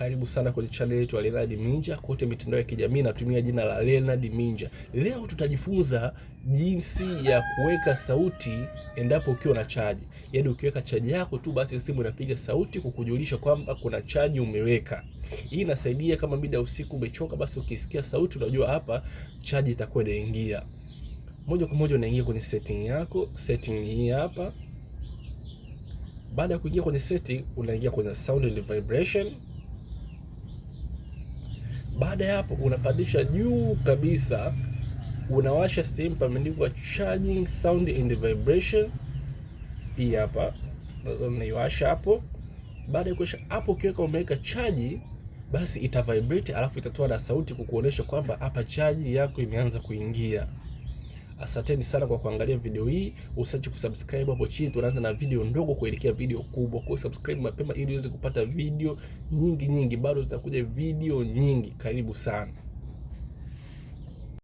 Karibu sana kwenye channel yetu ya Leonard Minja. Kote mitandao ya kijamii natumia jina la Leonard Minja. Leo tutajifunza jinsi ya kuweka sauti endapo ukiwa na chaji. Yaani ukiweka chaji yako tu basi simu inapiga sauti kukujulisha kwamba kuna chaji umeweka. Hii inasaidia kama mida usiku umechoka, basi ukisikia sauti unajua hapa chaji itakuwa inaingia. Moja kwa moja unaingia kwenye setting yako. Setting hii hapa. Baada ya kuingia kwenye setting, unaingia kwenye sound and vibration. Baada ya hapo unapandisha juu kabisa, unawasha sehemu pameandikwa charging sound and vibration. Hii hapa unaiwasha hapo. Baada ya kuwasha hapo, ukiweka umeweka chaji, basi ita vibrate alafu itatoa na sauti kukuonesha kwamba hapa chaji yako imeanza kuingia. Asanteni sana kwa kuangalia video hii. Usiache kusubscribe hapo chini. Tunaanza na video ndogo kuelekea video kubwa. Kwa subscribe mapema ili uweze kupata video nyingi. Bado zitakuja video nyingi. Karibu sana.